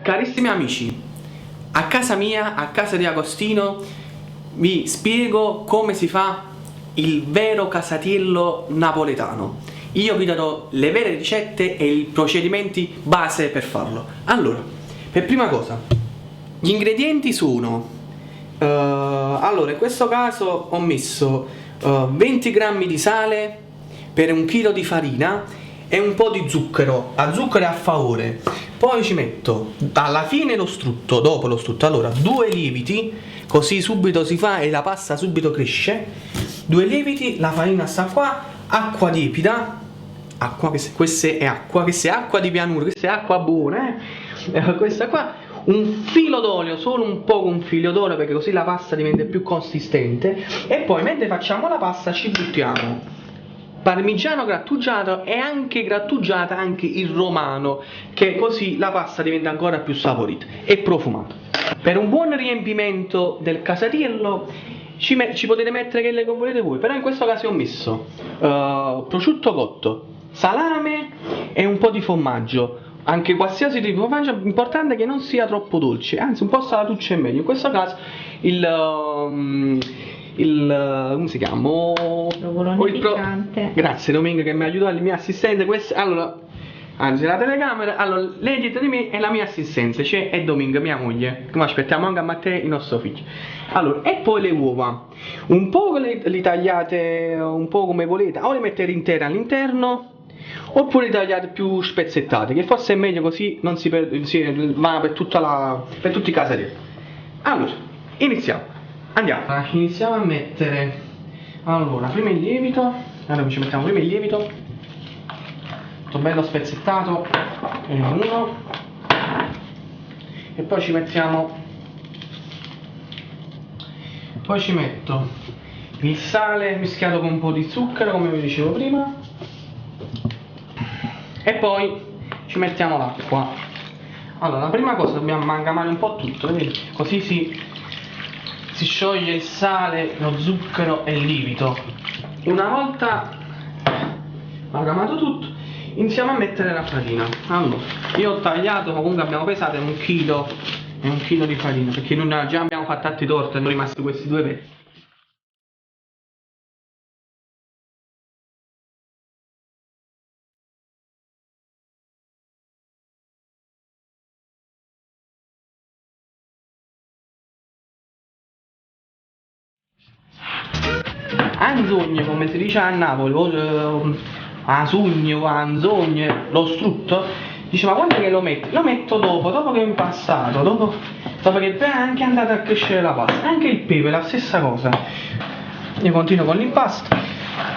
Carissimi amici, a casa mia, a casa di Agostino, vi spiego come si fa il vero casatiello napoletano. Io vi darò le vere ricette e i procedimenti base per farlo. Allora, per prima cosa, gli ingredienti sono... allora, in questo caso ho messo 20 grammi di sale per 1 chilo di farina e un po' di zucchero, a zucchero a favore. Poi ci metto alla fine lo strutto, dopo lo strutto, allora 2 lieviti, così subito si fa e la pasta subito cresce. 2 lieviti, la farina sta qua, acqua tiepida, acqua, questa è acqua di pianura, questa è acqua buona, questa qua, un filo d'olio, solo un po' un filo d'olio perché così la pasta diventa più consistente. E poi mentre facciamo la pasta ci buttiamo parmigiano grattugiato e anche grattugiata anche il romano, che così la pasta diventa ancora più saporita e profumata. Per un buon riempimento del casatiello ci potete mettere quelle che volete voi, però in questo caso ho messo prosciutto cotto, salame e un po' di formaggio. Anche qualsiasi tipo di formaggio, l'importante è che non sia troppo dolce, anzi un po' salatuccio è meglio. In questo caso come si chiama? Provolone piccante. Grazie Domingo che mi ha aiutato, il mio assistente. Allora, anzi la telecamera, allora lei dietro di me è la mia assistenza, cioè è Domingo, mia moglie. Come aspettiamo anche a Matteo, il nostro figlio. Allora, e poi le uova, un po' le tagliate un po' come volete, o le mettete intere all'interno oppure le tagliate più spezzettate, che forse è meglio, così non si va per tutti i casatielli. Allora, iniziamo. Andiamo. Iniziamo a mettere, allora, prima il lievito. Allora ci mettiamo prima il lievito, tutto bello spezzettato, uno, e poi ci mettiamo, poi ci metto il sale mischiato con un po' di zucchero come vi dicevo prima, e poi ci mettiamo l'acqua. Allora, la prima cosa dobbiamo amalgamare un po' tutto, vedete? Così si scioglie il sale, lo zucchero e il lievito. Una volta amalgamato tutto, iniziamo a mettere la farina. Allora, io ho tagliato, comunque abbiamo pesato 1 chilo e 1 chilo di farina, perché noi già abbiamo fatto altre torte e sono rimasti questi 2 pezzi. Anzogne, come si dice a Napoli, o asugne o anzogne, lo strutto, dice: ma quando è che lo metti? Lo metto dopo che ho impastato, dopo che è anche andata a crescere la pasta. Anche il pepe, la stessa cosa. Io continuo con l'impasto.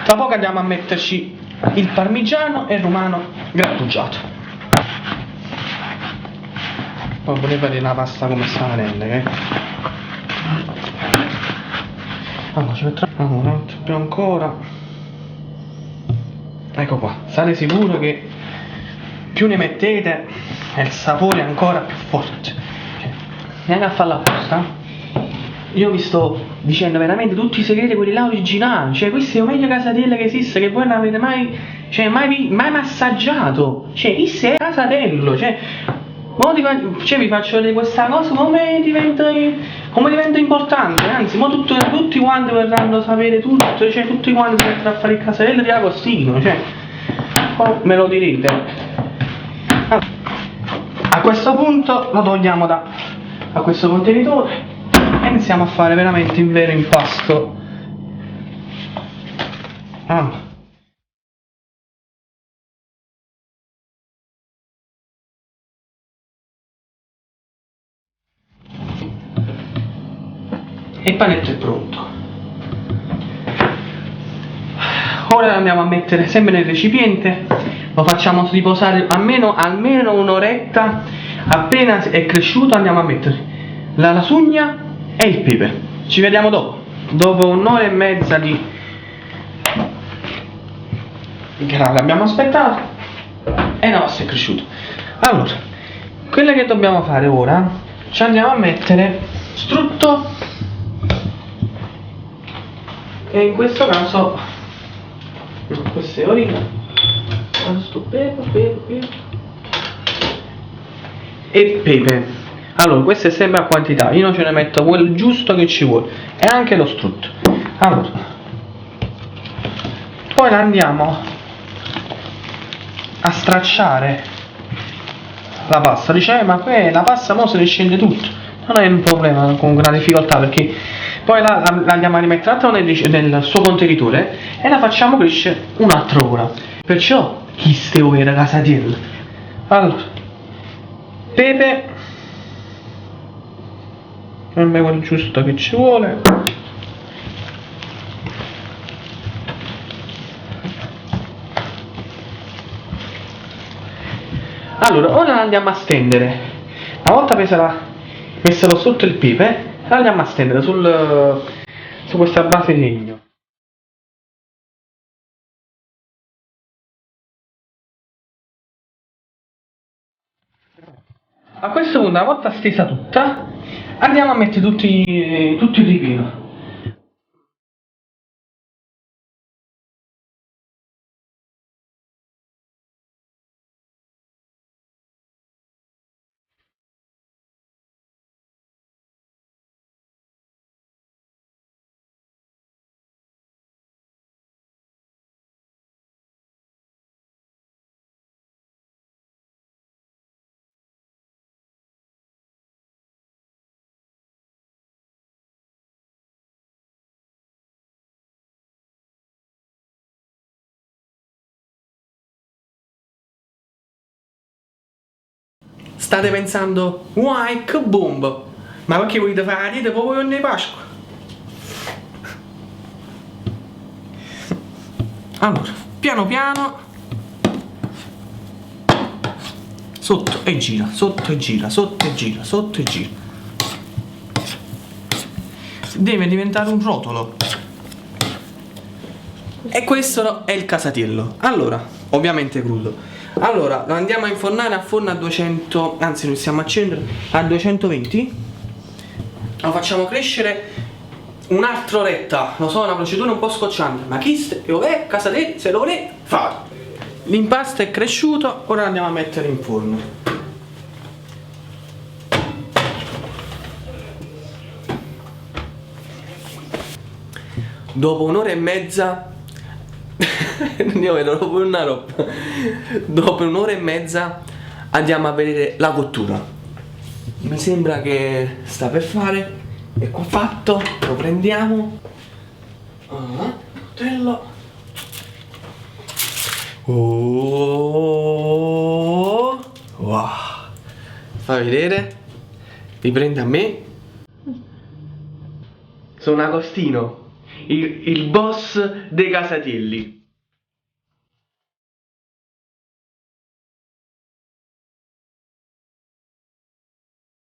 Tra poco andiamo a metterci il parmigiano e il romano grattugiato. Poi volevo vedere la pasta come sta venendo, allora ci mettiamo un attimo più ancora. Ecco qua, state sicuro che più ne mettete il sapore è ancora più forte. Neanche a farla apposta, io vi sto dicendo veramente tutti i segreti, quelli là originali. Cioè questo è il meglio casatiello che esiste, che voi non avete mai assaggiato. Cioè questo è casatello, vi faccio vedere questa cosa come diventa importante, anzi tutti quanti verranno a sapere tutto, cioè tutti quanti si mettono a fare il casatello di Agostino, poi me lo direte. Allora, a questo punto lo togliamo da questo contenitore e iniziamo a fare veramente il vero impasto. E il panetto è pronto. Ora andiamo a mettere sempre nel recipiente, lo facciamo riposare almeno un'oretta. Appena è cresciuto andiamo a mettere la lasugna e il pepe. Ci vediamo dopo 1 ora e mezza che l'abbiamo aspettato e il nostro è cresciuto. Allora, quello che dobbiamo fare ora, ci andiamo a mettere strutto, e in questo caso questo è origano, pepe, e pepe. Allora, questo è sempre a quantità, io non ce ne metto quello giusto che ci vuole, e anche lo strutto. Allora, poi la andiamo a stracciare la pasta. Dice, ma qui la pasta mo se ne scende tutto. Non è un problema, con una difficoltà, perché poi la andiamo a rimettere nel suo contenitore e la facciamo crescere un'altra ora. Perciò, chi ste ore casatiello? Allora, pepe, non è quello giusto che ci vuole. Allora, ora la andiamo a stendere. Una volta messelo sotto il pepe, la andiamo a stendere su questa base di legno. A questo punto, una volta stesa tutta, andiamo a mettere tutto il ripieno. State pensando, uai che bomba! Ma perché volete fare la dieta proprio di Pasqua? Allora, piano piano, sotto e gira, sotto e gira, sotto e gira, sotto e gira. Deve diventare un rotolo. E questo è il casatiello. Allora, ovviamente crudo. Allora, lo andiamo a infornare a forno a 200, anzi lo iniziamo a accendere a 220. Lo facciamo crescere un'altra oretta. Lo so, è una procedura un po' scocciante, ma chi è casatiello se lo vuole fare. L'impasto è cresciuto, ora lo andiamo a mettere in forno. Dopo un'ora e mezza io vedo proprio una roba. Dopo un'ora e mezza andiamo a vedere la cottura. Mi sembra che sta per fare. E qua fatto, lo prendiamo. Coltello. Oh, wow. Fai vedere. Riprende a me. Sono Agostino, il boss dei casatielli.